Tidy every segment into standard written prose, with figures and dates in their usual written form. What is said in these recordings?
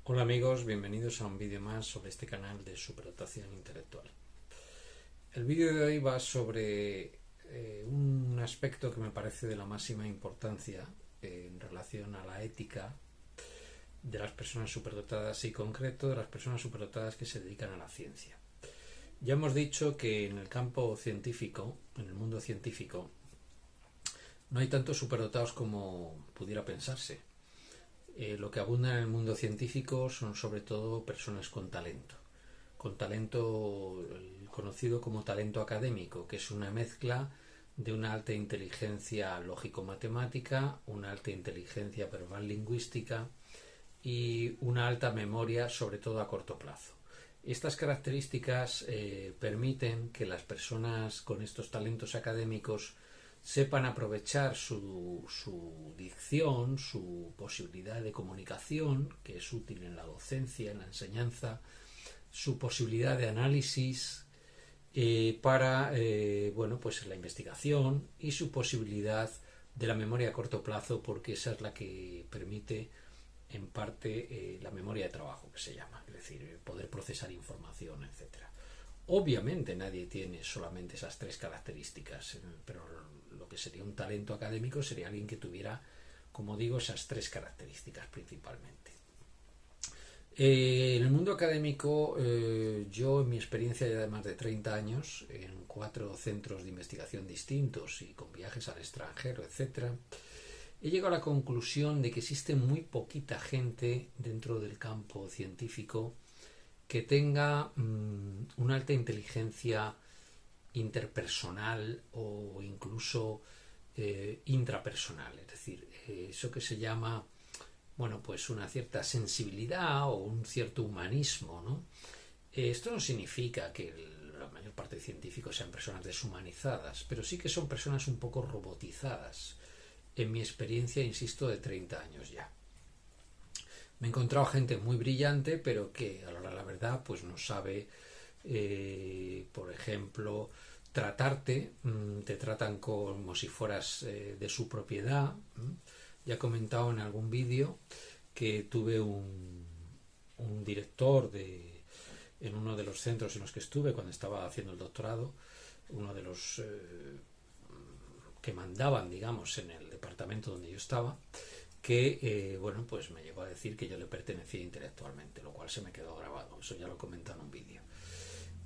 Hola amigos, bienvenidos a un vídeo más sobre este canal de superdotación intelectual. El vídeo de hoy va sobre un aspecto que me parece de la máxima importancia en relación a la ética de las personas superdotadas y en concreto de las personas superdotadas que se dedican a la ciencia. Ya hemos dicho que en el campo científico, en el mundo científico, no hay tantos superdotados como pudiera pensarse. Lo que abunda en el mundo científico son sobre todo personas con talento conocido como talento académico, que es una mezcla de una alta inteligencia lógico-matemática, una alta inteligencia verbal lingüística y una alta memoria, sobre todo a corto plazo. Estas características permiten que las personas con estos talentos académicos sepan aprovechar su dicción, su posibilidad de comunicación, que es útil en la docencia, en la enseñanza, su posibilidad de análisis para pues la investigación y su posibilidad de la memoria a corto plazo, porque esa es la que permite en parte la memoria de trabajo, que se llama, es decir, poder procesar información, etcétera. Obviamente nadie tiene solamente esas tres características, pero lo que sería un talento académico sería alguien que tuviera, como digo, esas tres características principalmente. En el mundo académico, yo en mi experiencia ya de más de 30 años, en 4 centros de investigación distintos y con viajes al extranjero, etcétera, he llegado a la conclusión de que existe muy poquita gente dentro del campo científico que tenga una alta inteligencia interpersonal o incluso intrapersonal, es decir, eso que se llama pues una cierta sensibilidad o un cierto humanismo, ¿no? Esto no significa que la mayor parte de científicos sean personas deshumanizadas, pero sí que son personas un poco robotizadas, en mi experiencia, insisto, de 30 años ya. Me he encontrado gente muy brillante, pero que a la verdad pues no sabe, por ejemplo, tratarte, te tratan como si fueras de su propiedad. Ya he comentado en algún vídeo que tuve un director en uno de los centros en los que estuve cuando estaba haciendo el doctorado, uno de los que mandaban, digamos, en el departamento donde yo estaba, que pues me llegó a decir que yo le pertenecía intelectualmente, lo cual se me quedó grabado. Eso ya lo he comentado en un vídeo.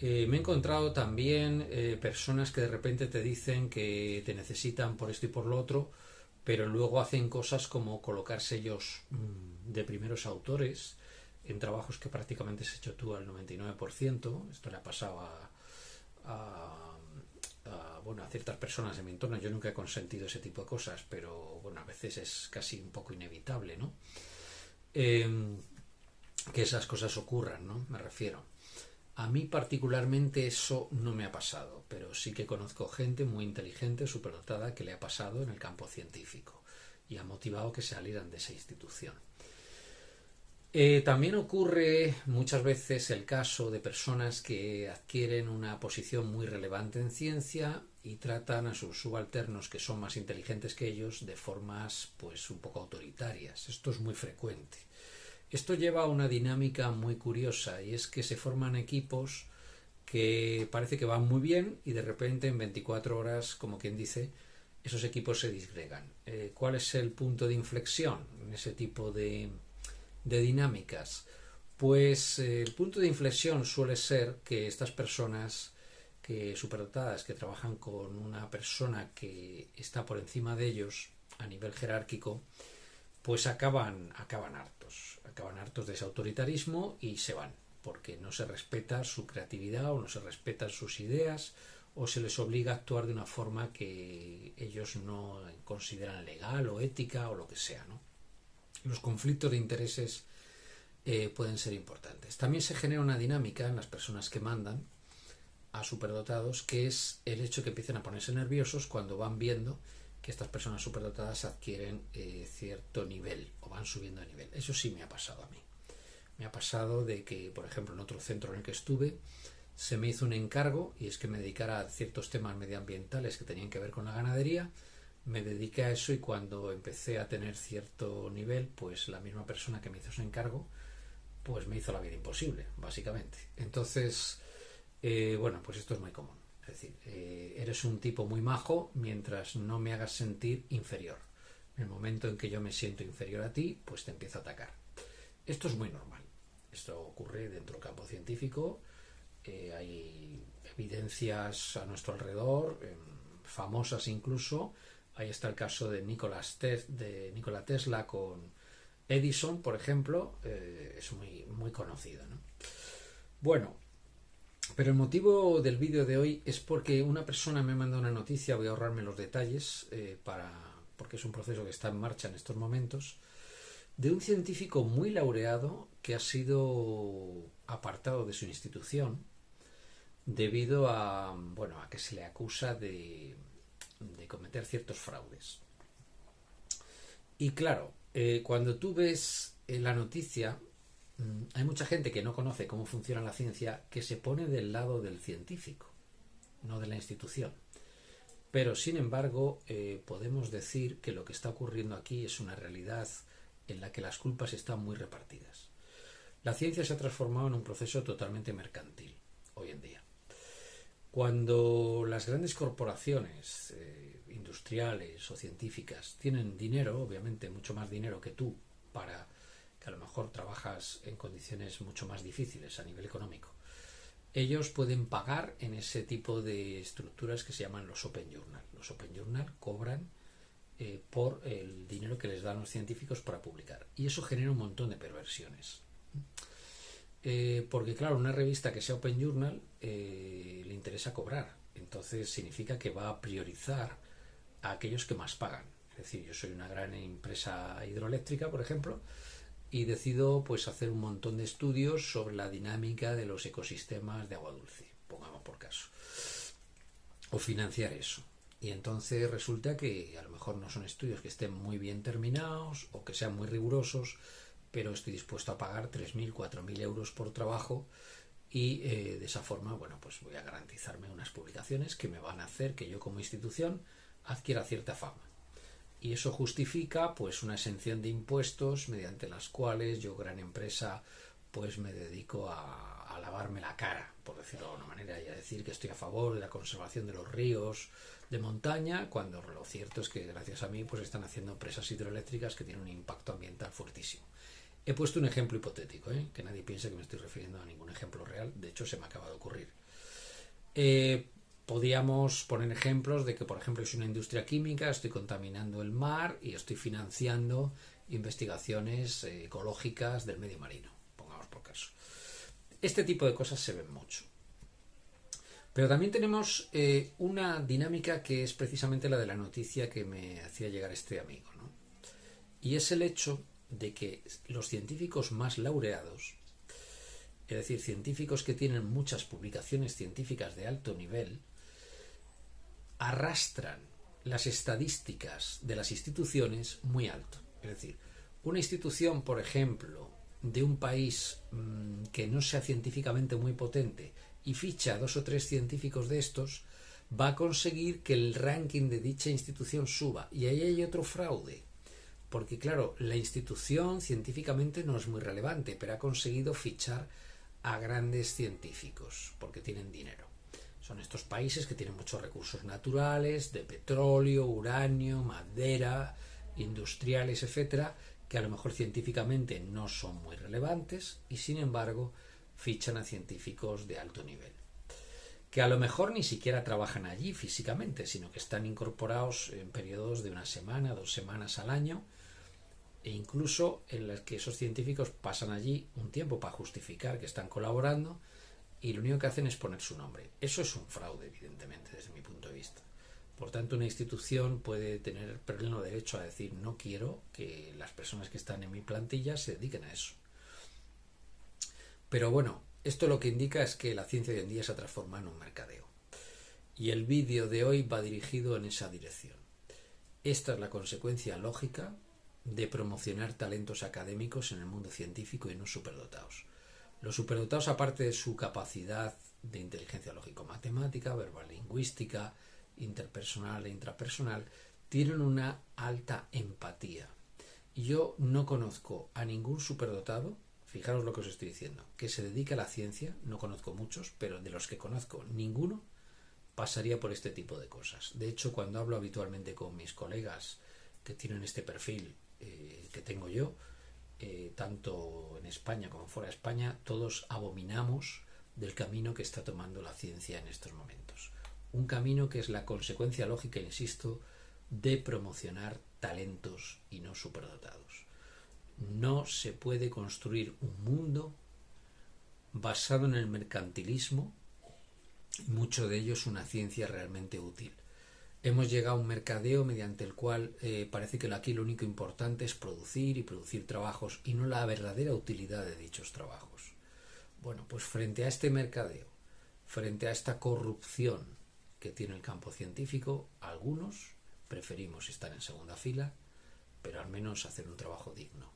Me he encontrado también personas que de repente te dicen que te necesitan por esto y por lo otro, pero luego hacen cosas como colocar sellos de primeros autores en trabajos que prácticamente has hecho tú al 99%. Esto le ha pasado a ciertas personas de mi entorno. Yo nunca he consentido ese tipo de cosas, pero bueno, a veces es casi un poco inevitable, ¿no? Que esas cosas ocurran, ¿no? Me refiero. A mí particularmente eso no me ha pasado, pero sí que conozco gente muy inteligente, superdotada, que le ha pasado en el campo científico y ha motivado que se salieran de esa institución. También ocurre muchas veces el caso de personas que adquieren una posición muy relevante en ciencia y tratan a sus subalternos, que son más inteligentes que ellos, de formas pues un poco autoritarias. Esto es muy frecuente. Esto lleva a una dinámica muy curiosa, y es que se forman equipos que parece que van muy bien y de repente en 24 horas, como quien dice, esos equipos se disgregan. ¿Cuál es el punto de inflexión en ese tipo de dinámicas? Pues el punto de inflexión suele ser que estas personas que superdotadas, que trabajan con una persona que está por encima de ellos a nivel jerárquico, pues acaban hartos de ese autoritarismo y se van, porque no se respeta su creatividad o no se respetan sus ideas o se les obliga a actuar de una forma que ellos no consideran legal o ética o lo que sea, ¿no? Los conflictos de intereses pueden ser importantes. También se genera una dinámica en las personas que mandan a superdotados, que es el hecho que empiecen a ponerse nerviosos cuando van viendo que estas personas superdotadas adquieren cierto nivel o van subiendo de nivel. Eso sí me ha pasado a mí. Me ha pasado de que, por ejemplo, en otro centro en el que estuve, se me hizo un encargo, y es que me dedicara a ciertos temas medioambientales que tenían que ver con la ganadería. Me dediqué a eso y cuando empecé a tener cierto nivel, pues la misma persona que me hizo ese encargo pues me hizo la vida imposible, básicamente. Entonces, bueno, pues esto es muy común. Es decir, eres un tipo muy majo mientras no me hagas sentir inferior. En el momento en que yo me siento inferior a ti, pues te empiezo a atacar. Esto es muy normal. Esto ocurre dentro del campo científico. Hay evidencias a nuestro alrededor, famosas incluso. Ahí está el caso de Nikola Tesla con Edison, por ejemplo. Es muy conocido, ¿no? Bueno, pero el motivo del vídeo de hoy es porque una persona me mandó una noticia, voy a ahorrarme los detalles porque es un proceso que está en marcha en estos momentos, de un científico muy laureado que ha sido apartado de su institución debido a que se le acusa de cometer ciertos fraudes. Y claro, cuando tú ves la noticia, hay mucha gente que no conoce cómo funciona la ciencia que se pone del lado del científico, no de la institución. Pero sin embargo, podemos decir que lo que está ocurriendo aquí es una realidad en la que las culpas están muy repartidas. La ciencia se ha transformado en un proceso totalmente mercantil hoy en día. Cuando las grandes corporaciones industriales o científicas tienen dinero, obviamente mucho más dinero que tú, para que a lo mejor trabajas en condiciones mucho más difíciles a nivel económico, ellos pueden pagar en ese tipo de estructuras que se llaman los Open Journal. Los Open Journal cobran por el dinero que les dan los científicos para publicar. Y eso genera un montón de perversiones. Porque claro, una revista que sea Open Journal le interesa cobrar. Entonces significa que va a priorizar a aquellos que más pagan. Es decir, yo soy una gran empresa hidroeléctrica, por ejemplo, y decido pues hacer un montón de estudios sobre la dinámica de los ecosistemas de agua dulce, pongamos por caso, o financiar eso. Y entonces resulta que a lo mejor no son estudios que estén muy bien terminados o que sean muy rigurosos, pero estoy dispuesto a pagar 3.000, 4.000 euros por trabajo y de esa forma, bueno, pues voy a garantizarme unas publicaciones que me van a hacer que yo como institución adquiera cierta fama. Y eso justifica pues una exención de impuestos mediante las cuales yo, gran empresa, pues me dedico a lavarme la cara, por decirlo de alguna manera, y a decir que estoy a favor de la conservación de los ríos de montaña, cuando lo cierto es que gracias a mí pues están haciendo presas hidroeléctricas que tienen un impacto ambiental fuertísimo. He puesto un ejemplo hipotético, que nadie piense que me estoy refiriendo a ningún ejemplo real, de hecho se me acaba de ocurrir. Podríamos poner ejemplos de que, por ejemplo, es una industria química, estoy contaminando el mar y estoy financiando investigaciones ecológicas del medio marino, pongamos por caso. Este tipo de cosas se ven mucho. Pero también tenemos una dinámica que es precisamente la de la noticia que me hacía llegar este amigo, ¿no? Y es el hecho de que los científicos más laureados, es decir, científicos que tienen muchas publicaciones científicas de alto nivel, arrastran las estadísticas de las instituciones muy alto. Es decir, una institución, por ejemplo, de un país que no sea científicamente muy potente y ficha a 2 o 3 científicos de estos, va a conseguir que el ranking de dicha institución suba. Y ahí hay otro fraude. Porque claro, la institución científicamente no es muy relevante, pero ha conseguido fichar a grandes científicos porque tienen dinero. Son estos países que tienen muchos recursos naturales, de petróleo, uranio, madera, industriales, etcétera, que a lo mejor científicamente no son muy relevantes y sin embargo fichan a científicos de alto nivel, que a lo mejor ni siquiera trabajan allí físicamente, sino que están incorporados en periodos de 1 semana, 2 semanas al año, e incluso en las que esos científicos pasan allí un tiempo para justificar que están colaborando y lo único que hacen es poner su nombre. Eso es un fraude, evidentemente, desde mi punto de vista. Por tanto, una institución puede tener pleno derecho a decir no quiero que las personas que están en mi plantilla se dediquen a eso. Pero bueno, esto lo que indica es que la ciencia hoy en día se ha transformado en un mercadeo. Y el vídeo de hoy va dirigido en esa dirección. Esta es la consecuencia lógica de promocionar talentos académicos en el mundo científico y no superdotados. Los superdotados, aparte de su capacidad de inteligencia lógico-matemática, verbal lingüística, interpersonal e intrapersonal, tienen una alta empatía. Y yo no conozco a ningún superdotado, fijaros lo que os estoy diciendo, que se dedica a la ciencia, no conozco muchos, pero de los que conozco, ninguno pasaría por este tipo de cosas. De hecho, cuando hablo habitualmente con mis colegas que tienen este perfil que tengo yo, tanto en España como fuera de España, todos abominamos del camino que está tomando la ciencia en estos momentos. Un camino que es la consecuencia lógica, insisto, de promocionar talentos y no superdotados. No se puede construir un mundo basado en el mercantilismo, mucho de ello es una ciencia realmente útil. Hemos llegado a un mercadeo mediante el cual parece que aquí lo único importante es producir y producir trabajos y no la verdadera utilidad de dichos trabajos. Bueno, pues frente a este mercadeo, frente a esta corrupción que tiene el campo científico, algunos preferimos estar en segunda fila, pero al menos hacer un trabajo digno.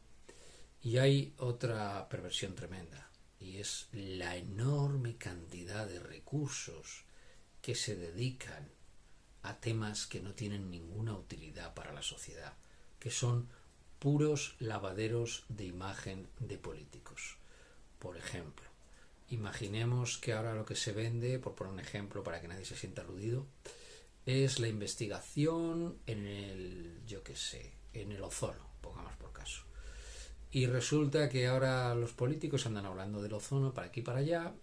Y hay otra perversión tremenda, y es la enorme cantidad de recursos que se dedican a temas que no tienen ninguna utilidad para la sociedad, que son puros lavaderos de imagen de políticos. Por ejemplo, imaginemos que ahora lo que se vende, por poner un ejemplo para que nadie se sienta aludido, es la investigación en el, yo qué sé, en el ozono, pongamos por caso. Y resulta que ahora los políticos andan hablando del ozono para aquí y para allá,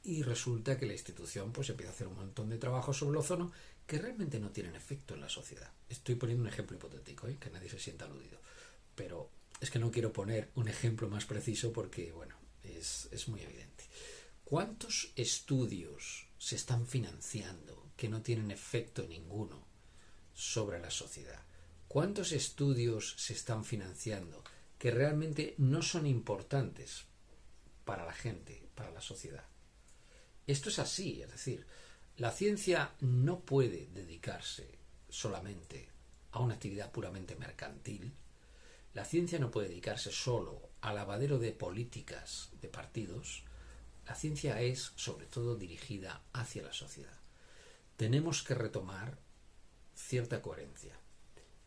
y resulta que la institución pues empieza a hacer un montón de trabajos sobre el ozono que realmente no tienen efecto en la sociedad. Estoy poniendo un ejemplo hipotético, que nadie se sienta aludido, pero es que no quiero poner un ejemplo más preciso porque, bueno, es muy evidente. ¿Cuántos estudios se están financiando que no tienen efecto ninguno sobre la sociedad? ¿Cuántos estudios se están financiando que realmente no son importantes para la gente, para la sociedad? Esto es así, es decir, la ciencia no puede dedicarse solamente a una actividad puramente mercantil. La ciencia no puede dedicarse solo al lavadero de políticas de partidos. La ciencia es, sobre todo, dirigida hacia la sociedad. Tenemos que retomar cierta coherencia.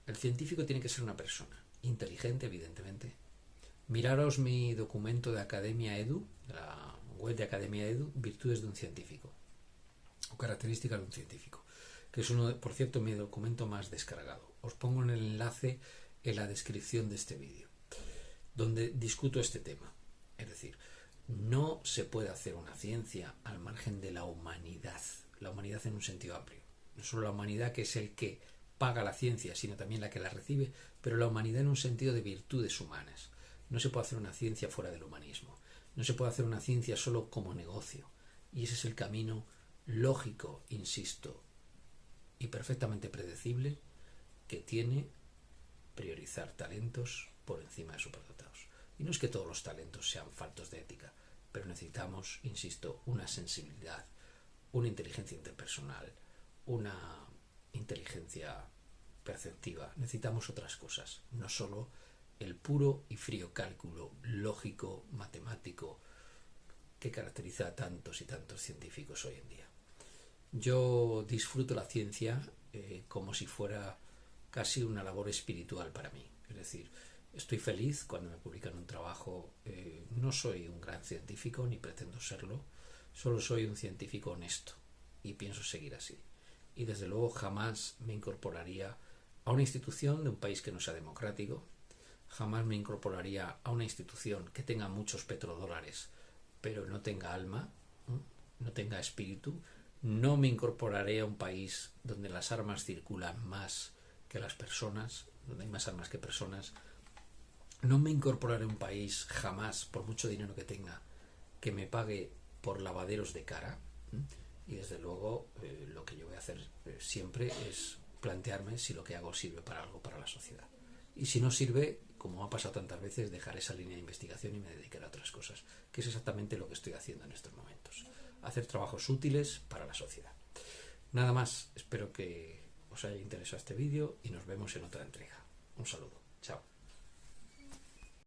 El científico tiene que ser una persona inteligente, evidentemente. Miraros mi documento de Academia Edu, de la web de Academia Edu, Virtudes de un científico, o características de un científico, que es uno, por cierto, mi documento más descargado. Os pongo en el enlace en la descripción de este vídeo, donde discuto este tema. Es decir, no se puede hacer una ciencia al margen de la humanidad en un sentido amplio. No solo la humanidad, que es el que paga la ciencia, sino también la que la recibe, pero la humanidad en un sentido de virtudes humanas. No se puede hacer una ciencia fuera del humanismo. No se puede hacer una ciencia solo como negocio. Y ese es el camino lógico, insisto, y perfectamente predecible que tiene priorizar talentos por encima de superdotados. Y no es que todos los talentos sean faltos de ética, pero necesitamos, insisto, una sensibilidad, una inteligencia interpersonal, una inteligencia perceptiva. Necesitamos otras cosas, no solo el puro y frío cálculo lógico, matemático, que caracteriza a tantos y tantos científicos hoy en día. Yo disfruto la ciencia como si fuera casi una labor espiritual para mí. Es decir, estoy feliz cuando me publican un trabajo. No soy un gran científico, ni pretendo serlo. Solo soy un científico honesto y pienso seguir así. Y desde luego jamás me incorporaría a una institución de un país que no sea democrático. Jamás me incorporaría a una institución que tenga muchos petrodólares, pero no tenga alma, no tenga espíritu. No me incorporaré a un país donde las armas circulan más que las personas, donde hay más armas que personas. No me incorporaré a un país jamás, por mucho dinero que tenga, que me pague por lavaderos de cara. Y desde luego lo que yo voy a hacer siempre es plantearme si lo que hago sirve para algo para la sociedad. Y si no sirve, como ha pasado tantas veces, dejar esa línea de investigación y me dedicaré a otras cosas, que es exactamente lo que estoy haciendo en estos momentos. Hacer trabajos útiles para la sociedad. Nada más, espero que os haya interesado este vídeo y nos vemos en otra entrega. Un saludo, chao.